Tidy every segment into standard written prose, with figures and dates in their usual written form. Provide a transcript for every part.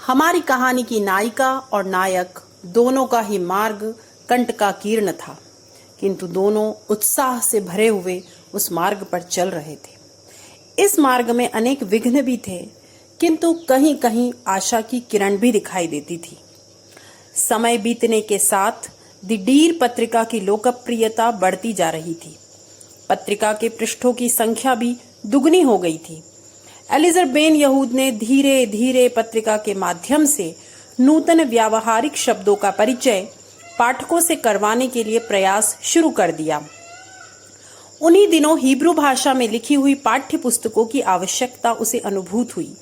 हमारी कहानी की नायिका और नायक दोनों का ही मार्ग कंटकाकीर्ण था, किंतु दोनों उत्साह से भरे हुए उस मार्ग पर चल रहे थे। इस मार्ग में अनेक विघ्न भी थे, किंतु कहीं कहीं आशा की किरण भी दिखाई देती थी। समय बीतने के साथ द डीर पत्रिका की लोकप्रियता बढ़ती जा रही थी। पत्रिका के पृष्ठों की संख्या भी दुगनी हो गई थी। एलिजर बेन यहूद ने धीरे धीरे पत्रिका के माध्यम से नूतन व्यावहारिक शब्दों का परिचय पाठकों से करवाने के लिए प्रयास शुरू कर दिया। उन्हीं दिनों हिब्रू भाषा में लिखी हुई पाठ्य पुस्तकों की आवश्यकता उसे अनुभूत हुई,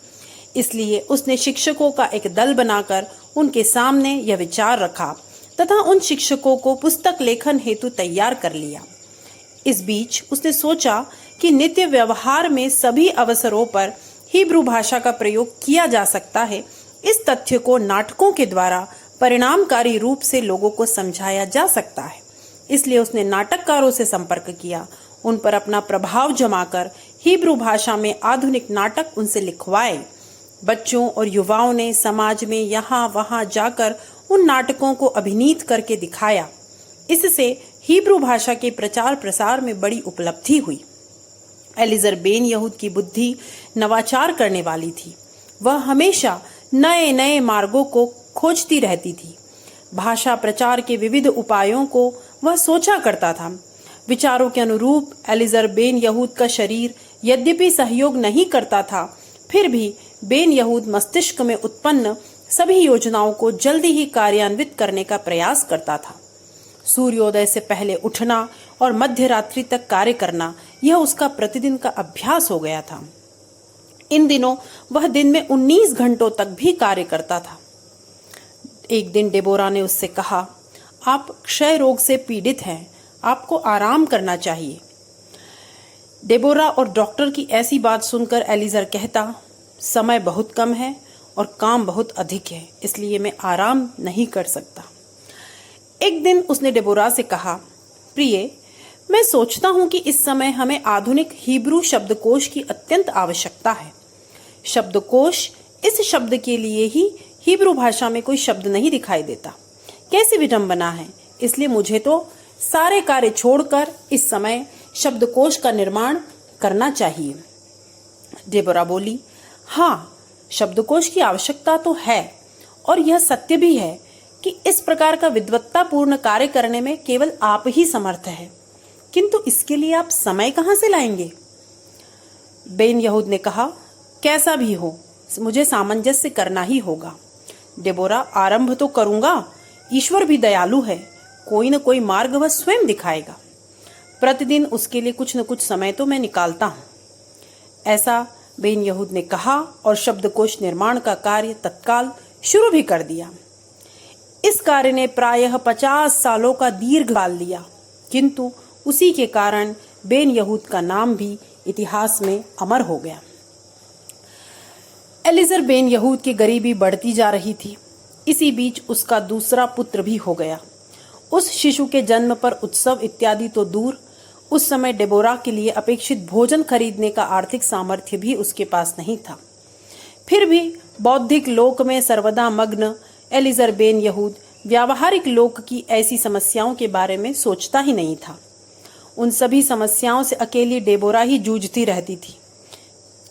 इसलिए उसने शिक्षकों का एक दल बनाकर उनके सामने यह विचार रखा तथा उन शिक्षकों को पुस्तक लेखन हेतु तैयार कर लिया। इस बीच उसने सोचा कि नित्य व्यवहार में सभी अवसरों पर हिब्रू भाषा का प्रयोग किया जा सकता है। इस तथ्य को नाटकों के द्वारा परिणामकारी रूप से लोगों को समझाया जा सकता है। इसलिए उसने नाटककारों से संपर्क किया, उन पर अपना प्रभाव जमाकर हिब्रू भाषा में आधुनिक नाटक उनसे लिखवाए। बच्चों और युवाओं ने समाज में यहाँ वहाँ जाकर उन नाटकों को अभिनीत करके दिखाया। इससे हिब्रू भाषा के प्रचार प्रसार में बड़ी उपलब्धि हुई। एलिजर बेन यहूद की बुद्धि नवाचार करने वाली थी। वह हमेशा नए नए मार्गों को खोजती रहती थी। भाषा प्रचार के विविध उपायों को वह सोचा करता था। विचारों के अनुरूप एलिजर बेन यहूद का शरीर यद्यपि सहयोग नहीं करता था, फिर भी बेन यहूद मस्तिष्क में उत्पन्न सभी योजनाओं को जल्दी ही कार्यान्वित करने का प्रयास करता था। सूर्योदय से पहले उठना और मध्य रात्रि तक कार्य करना, यह उसका प्रतिदिन का अभ्यास हो गया था। इन दिनों वह दिन में 19 घंटों तक भी कार्य करता था। एक दिन डेबोरा ने उससे कहा, आप क्षय रोग से पीड़ित हैं, आपको आराम करना चाहिए। डेबोरा और डॉक्टर की ऐसी बात सुनकर एलिजर कहता, समय बहुत कम है और काम बहुत अधिक है, इसलिए मैं आराम नहीं कर सकता। एक दिन उसने डेबोरा से कहा, प्रिय, मैं सोचता हूं कि इस समय हमें आधुनिक हिब्रू शब्दकोश की अत्यंत आवश्यकता है। शब्दकोश, इस शब्द के लिए ही हिब्रू भाषा में कोई शब्द नहीं दिखाई देता। कैसी विडंबना है। इसलिए मुझे तो सारे कार्य छोड़कर इस समय शब्दकोश का निर्माण करना चाहिए। डेबोरा बोली, हाँ, शब्दकोश की आवश्यकता तो है, और यह सत्य भी है कि इस प्रकार का विद्वत्तापूर्ण कार्य करने में केवल आप ही समर्थ हैं, किंतु इसके लिए आप समय कहां से लाएंगे? बेन यहूद ने कहा, कैसा भी हो, मुझे सामंजस्य करना ही होगा। डेबोरा, आरंभ तो करूंगा, ईश्वर भी दयालु है, कोई न कोई मार्ग वह स्वयं दिखाएगा। प्रतिदिन उसके लिए कुछ न कुछ समय तो मैं निकालता हूं। ऐसा बेन यहूद ने कहा और शब्दकोश निर्माण का कार्य तत्काल शुरू भी कर दिया। इस कार्य ने प्रायः 50 सालों का दीर्घ काल लिया, किंतु उसी के कारण बेन यहूद का नाम भी इतिहास में अमर हो गया। एलिजर बेन यहूद की गरीबी बढ़ती जा रही थी। इसी बीच उसका दूसरा पुत्र भी हो गया। उस शिशु के जन्म पर उत्सव इत्यादि तो दूर, उस समय डेबोरा के लिए अपेक्षित भोजन खरीदने का आर्थिक सामर्थ्य भी उसके पास नहीं था। फिर भी बौद्धिक लोक में सर्वदा मग्न एलिजर बेन यहूद व्यावहारिक लोक की ऐसी समस्याओं के बारे में सोचता ही नहीं था। उन सभी समस्याओं से अकेली डेबोरा ही जूझती रहती थी,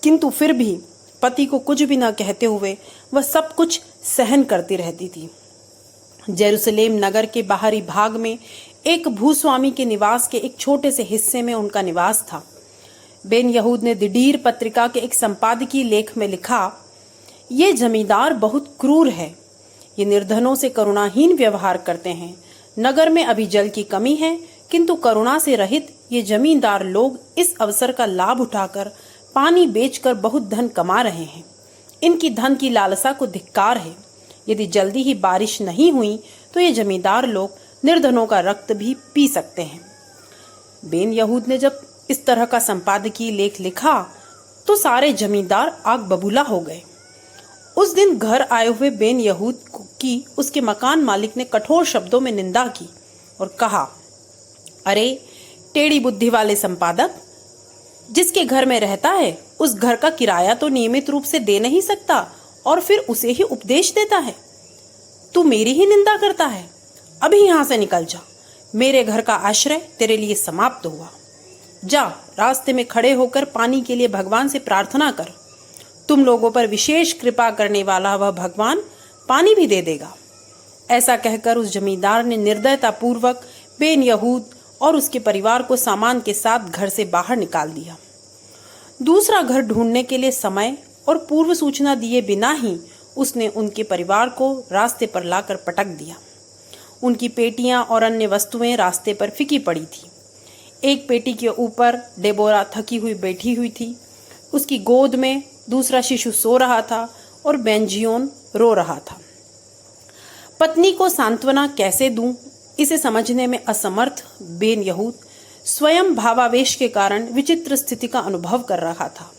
किंतु फिर भी पति को कुछ भी न कहते हुए वह सब कुछ सहन करती रहती थी। जेरूसलेम नगर के बाहरी भाग में एक भूस्वामी के निवास के एक छोटे से हिस्से में उनका निवास था। बेन यहूद ने द डीर पत्रिका के एक संपादकीय लेख में लिखा, ये जमींदार बहुत क्रूर है, ये निर्धनों से करुणाहीन व्यवहार करते हैं। नगर में अभी जल की कमी है, किंतु करुणा से रहित ये जमींदार लोग इस अवसर का लाभ उठाकर पानी बेचकर बहुत धन कमा रहे हैं। इनकी धन की लालसा को धिक्कार है। यदि जल्दी ही बारिश नहीं हुई तो ये जमींदार लोग निर्धनों का रक्त भी पी सकते हैं। बेन यहूद ने जब इस तरह का संपादकीय लेख लिखा तो सारे जमींदार आग बबूला हो गए। उस दिन घर आए हुए बेन यहूद की उसके मकान मालिक ने कठोर शब्दों में निंदा की और कहा, अरे टेढ़ी बुद्धि वाले संपादक, जिसके घर में रहता है उस घर का किराया तो नियमित रूप से दे नहीं सकता और फिर उसे ही उपदेश देता है। तू मेरी ही निंदा करता है। अभी यहां से निकल जा। मेरे घर का आश्रय तेरे लिए समाप्त हुआ। जा, रास्ते में खड़े होकर पानी के लिए भगवान से प्रार्थना कर। तुम लोगों पर विशेष कृपा करने वाला वह भगवान पानी भी दे देगा। ऐसा कहकर उस जमींदार ने निर्दयता पूर्वक बेन यहूद और उसके परिवार को सामान के साथ घर से बाहर निकाल दिया। दूसरा घर ढूंढने के लिए समय और पूर्व सूचना दिए बिना ही उसने उनके परिवार को रास्ते पर लाकर पटक दिया। उनकी पेटियां और अन्य वस्तुएं रास्ते पर फीकी पड़ी थी। एक पेटी के ऊपर डेबोरा थकी हुई बैठी हुई थी। उसकी गोद में दूसरा शिशु सो रहा था और बेंजियोन रो रहा था। पत्नी को सांत्वना कैसे दूं, इसे समझने में असमर्थ बेन यहूद स्वयं भावावेश के कारण विचित्र स्थिति का अनुभव कर रहा था।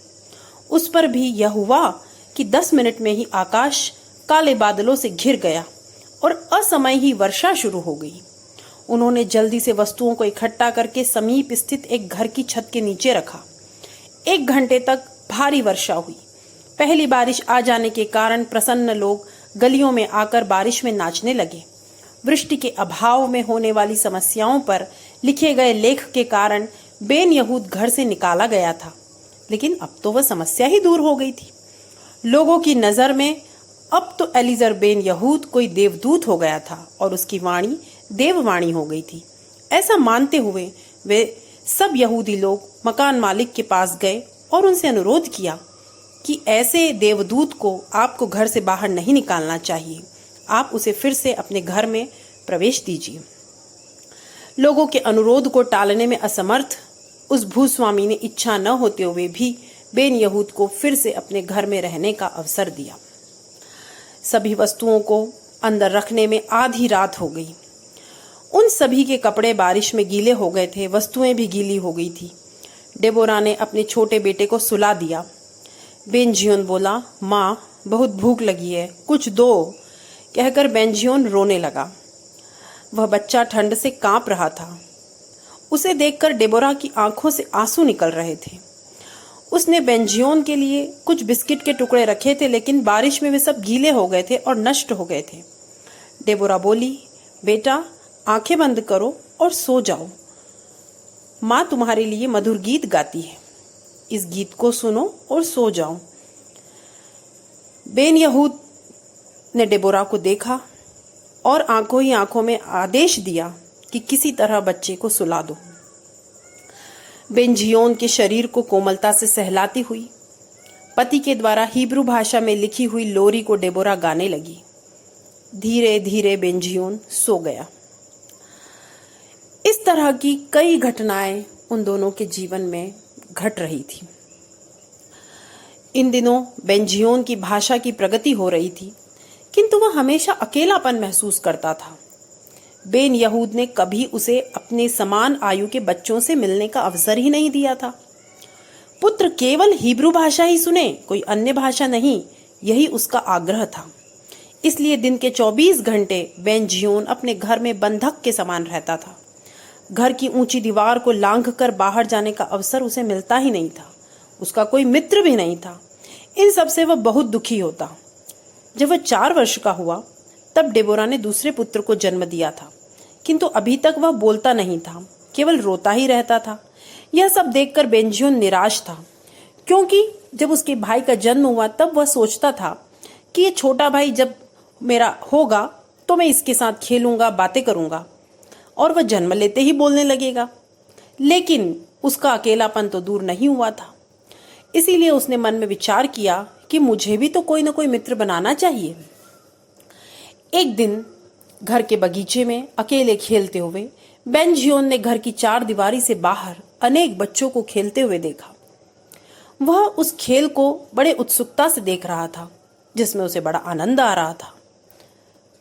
उस पर भी यह हुआ कि 10 मिनट में ही आकाश काले बादलों से घिर गया और असमय ही वर्षा शुरू हो गई। उन्होंने जल्दी से वस्तुओं को इकट्ठा करके समीप स्थित एक घर की छत के नीचे रखा। 1 घंटे तक भारी वर्षा हुई। पहली बारिश आ जाने के कारण प्रसन्न लोग गलियों में आकर बारिश में नाचने लगे। वृष्टि के अभाव में होने वाली समस्याओं पर लिखे गए लेख के कारण बेन यहूद घर से निकाला गया था, लेकिन अब तो वह समस्या ही दूर हो गई थी। लोगों की नजर में अब तो एलिजर बेन यहूद कोई देवदूत हो गया था और उसकी वाणी देववाणी हो गई थी। ऐसा मानते हुए वे सब यहूदी लोग मकान मालिक के पास गए और उनसे अनुरोध किया कि ऐसे देवदूत को आपको घर से बाहर नहीं निकालना चाहिए। आप उसे फिर से अपने घर में प्रवेश दीजिए। लोगों के अनुरोध को टालने में असमर्थ उस भूस्वामी ने इच्छा न होते हुए भी बेन यहूद को फिर से अपने घर में रहने का अवसर दिया। सभी वस्तुओं को अंदर रखने में आधी रात हो गई। उन सभी के कपड़े बारिश में गीले हो गए थे, वस्तुएं भी गीली हो गई थी। डेबोरा ने अपने छोटे बेटे को सुला दिया। बेंजियोन बोला, माँ बहुत भूख लगी है, कुछ दो, कहकर बेंजियोन रोने लगा। वह बच्चा ठंड से कांप रहा था। उसे देखकर डेबोरा की आंखों से आंसू निकल रहे थे। उसने बेंजियोन के लिए कुछ बिस्किट के टुकड़े रखे थे, लेकिन बारिश में वे सब गीले हो गए थे और नष्ट हो गए थे। डेबोरा बोली, बेटा आंखें बंद करो और सो जाओ। माँ तुम्हारे लिए मधुर गीत गाती है, इस गीत को सुनो और सो जाओ। बेन यहूद ने डेबोरा को देखा और आंखों ही आंखों में आदेश दिया कि किसी तरह बच्चे को सुला दो। बेंजियोन के शरीर को कोमलता से सहलाती हुई पति के द्वारा हिब्रू भाषा में लिखी हुई लोरी को डेबोरा गाने लगी। धीरे धीरे बेंजियोन सो गया। इस तरह की कई घटनाएं उन दोनों के जीवन में घट रही थी। इन दिनों बेंजियोन की भाषा की प्रगति हो रही थी, किंतु वह हमेशा अकेलापन महसूस करता था। बेन यहूद ने कभी उसे अपने समान आयु के बच्चों से मिलने का अवसर ही नहीं दिया था। पुत्र केवल हिब्रू भाषा ही सुने, कोई अन्य भाषा नहीं, यही उसका आग्रह था। इसलिए दिन के 24 घंटे बेंजियोन अपने घर में बंधक के समान रहता था। घर की ऊंची दीवार को लांघकर बाहर जाने का अवसर उसे मिलता ही नहीं था। उसका कोई मित्र भी नहीं था। इन सब से वह बहुत दुखी होता। जब वह 4 वर्ष का हुआ तब डेबोरा ने दूसरे पुत्र को जन्म दिया था, किंतु अभी तक वह बोलता नहीं था, केवल रोता ही रहता था। यह सब देखकर बेंजियोन निराश था, क्योंकि जब उसके भाई का जन्म हुआ तब वह सोचता था कि ये छोटा भाई जब मेरा होगा तो मैं इसके साथ खेलूंगा, बातें करूंगा, और वह जन्म लेते ही बोलने लगेगा। लेकिन उसका अकेलापन तो दूर नहीं हुआ था। इसीलिए उसने मन में विचार किया कि मुझे भी तो कोई ना कोई मित्र बनाना चाहिए। एक दिन घर के बगीचे में अकेले खेलते हुए बेंजियोन ने घर की 4 दीवारी से बाहर अनेक बच्चों को खेलते हुए देखा। वह उस खेल को बड़े उत्सुकता से देख रहा था, जिसमें उसे बड़ा आनंद आ रहा था।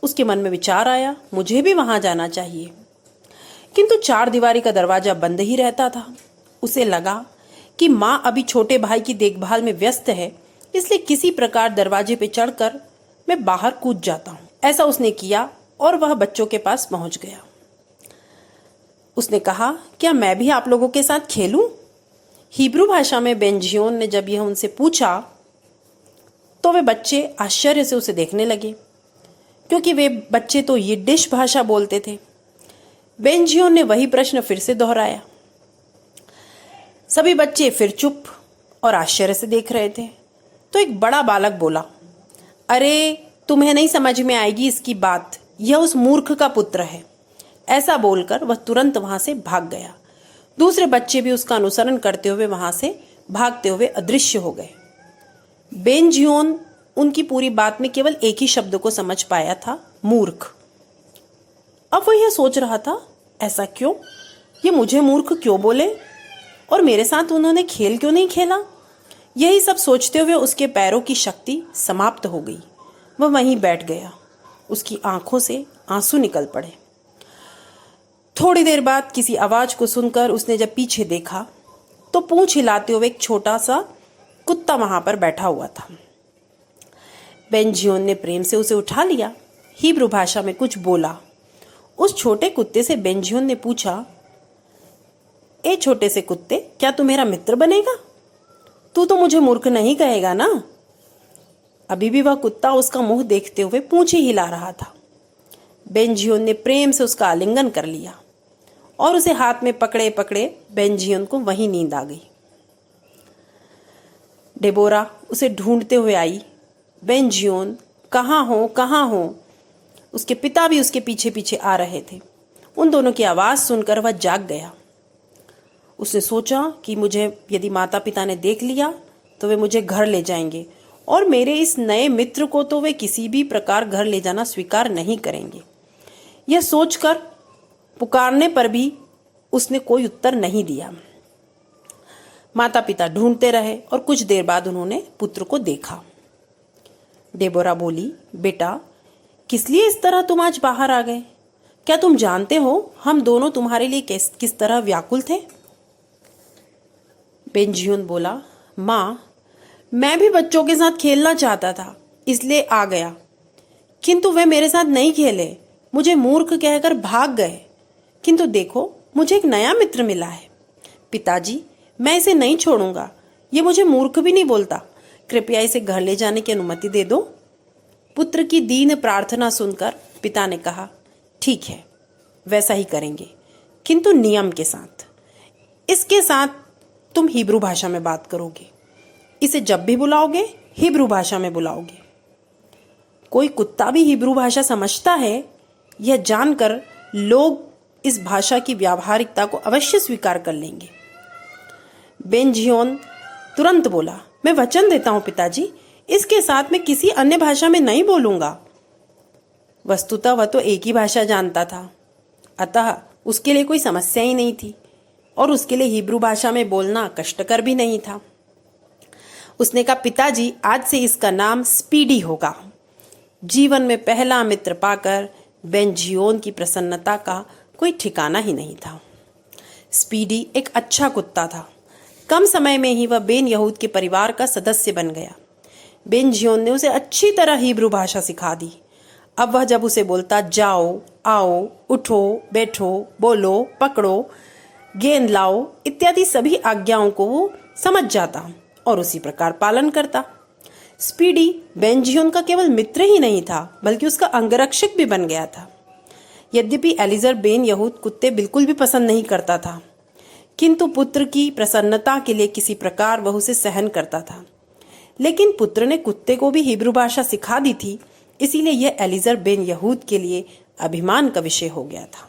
उसके मन में विचार आया, मुझे भी वहां जाना चाहिए, किंतु 4 दीवारी का दरवाजा बंद ही रहता था। उसे लगा कि माँ अभी छोटे भाई की देखभाल में व्यस्त है, इसलिए किसी प्रकार दरवाजे पे चढ़कर मैं बाहर कूद जाता हूँ। ऐसा उसने किया और वह बच्चों के पास पहुंच गया। उसने कहा, क्या मैं भी आप लोगों के साथ खेलूं? हिब्रू भाषा में बेंजियोन ने जब यह उनसे पूछा तो वे बच्चे आश्चर्य से उसे देखने लगे, क्योंकि वे बच्चे तो यिडिश भाषा बोलते थे। बेंजियोन ने वही प्रश्न फिर से दोहराया। सभी बच्चे फिर चुप और आश्चर्य से देख रहे थे। तो एक बड़ा बालक बोला, अरे तुम्हें नहीं समझ में आएगी इसकी बात, यह उस मूर्ख का पुत्र है। ऐसा बोलकर वह तुरंत वहां से भाग गया। दूसरे बच्चे भी उसका अनुसरण करते हुए वहां से भागते हुए अदृश्य हो गए। बेंजियोन उनकी पूरी बात में केवल एक ही शब्द को समझ पाया था, मूर्ख। अब वह यह सोच रहा था, ऐसा क्यों? ये मुझे मूर्ख क्यों बोले और मेरे साथ उन्होंने खेल क्यों नहीं खेला? यही सब सोचते हुए उसके पैरों की शक्ति समाप्त हो गई। वह वहीं बैठ गया। उसकी आंखों से आंसू निकल पड़े। थोड़ी देर बाद किसी आवाज को सुनकर उसने जब पीछे देखा तो पूंछ हिलाते हुए एक छोटा सा कुत्ता वहां पर बैठा हुआ था। बेंजियोन ने प्रेम से उसे उठा लिया, हिब्रू भाषा में कुछ बोला। उस छोटे कुत्ते से बेंजियोन ने पूछा, ए छोटे से कुत्ते, क्या तू मेरा मित्र बनेगा? तू तो मुझे मूर्ख नहीं कहेगा ना? अभी भी वह कुत्ता उसका मुंह देखते हुए पूंछ ही हिला रहा था। बेंजियोन ने प्रेम से उसका आलिंगन कर लिया और उसे हाथ में पकड़े पकड़े बेंजियोन को वहीं नींद आ गई। डेबोरा उसे ढूंढते हुए आई। बेंजियोन, कहाँ हो, कहाँ हो? उसके पिता भी उसके पीछे पीछे आ रहे थे। उन दोनों की आवाज़ सुनकर वह जाग गया। उसने सोचा कि मुझे यदि माता पिता ने देख लिया तो वे मुझे घर ले जाएंगे और मेरे इस नए मित्र को तो वे किसी भी प्रकार घर ले जाना स्वीकार नहीं करेंगे। यह सोचकर पुकारने पर भी उसने कोई उत्तर नहीं दिया। माता पिता ढूंढते रहे और कुछ देर बाद उन्होंने पुत्र को देखा। डेबोरा बोली, बेटा, किस लिए इस तरह तुम आज बाहर आ गए? क्या तुम जानते हो हम दोनों तुम्हारे लिए किस तरह व्याकुल थे? बेंजियोन बोला, माँ, मैं भी बच्चों के साथ खेलना चाहता था, इसलिए आ गया, किंतु वे मेरे साथ नहीं खेले, मुझे मूर्ख कहकर भाग गए। किंतु देखो, मुझे एक नया मित्र मिला है। पिताजी, मैं इसे नहीं छोड़ूंगा। ये मुझे मूर्ख भी नहीं बोलता। कृपया इसे घर ले जाने की अनुमति दे दो। पुत्र की दीन प्रार्थना सुनकर पिता ने कहा, ठीक है, वैसा ही करेंगे, किंतु नियम के साथ। इसके साथ तुम हिब्रू भाषा में बात करोगे। इसे जब भी बुलाओगे हिब्रू भाषा में बुलाओगे। कोई कुत्ता भी हिब्रू भाषा समझता है, यह जानकर लोग इस भाषा की व्यावहारिकता को अवश्य स्वीकार कर लेंगे। बेंजियोन तुरंत बोला, मैं वचन देता हूं पिताजी, इसके साथ मैं किसी अन्य भाषा में नहीं बोलूंगा। वस्तुतः वह तो एक ही भाषा जानता था, अतः उसके लिए कोई समस्या ही नहीं थी और उसके लिए हिब्रू भाषा में बोलना कष्टकर भी नहीं था। उसने कहा, पिताजी, आज से इसका नाम स्पीडी होगा। जीवन में पहला मित्र पाकर बेंजियोन की प्रसन्नता का कोई ठिकाना ही नहीं था। स्पीडी एक अच्छा कुत्ता था। कम समय में ही वह बेन यहूद के परिवार का सदस्य बन गया। बेंजियोन ने उसे अच्छी तरह हिब्रू भाषा सिखा दी। अब वह जब उसे बोलता, जाओ, आओ, उठो, बैठो, बोलो, पकड़ो, गेंद लाओ इत्यादि सभी आज्ञाओं को वो समझ जाता और उसी प्रकार पालन करता। स्पीडी बेंजियोन का केवल मित्र ही नहीं था, बल्कि उसका अंगरक्षक भी बन गया था। यद्यपि एलिजर बेन यहूद कुत्ते बिल्कुल भी पसंद नहीं करता था, किंतु पुत्र की प्रसन्नता के लिए किसी प्रकार वह उसे सहन करता था। लेकिन पुत्र ने कुत्ते को भी हिब्रू भाषा सिखा दी थी, इसीलिए यह एलिजर बेन यहूद के लिए अभिमान का विषय हो गया था।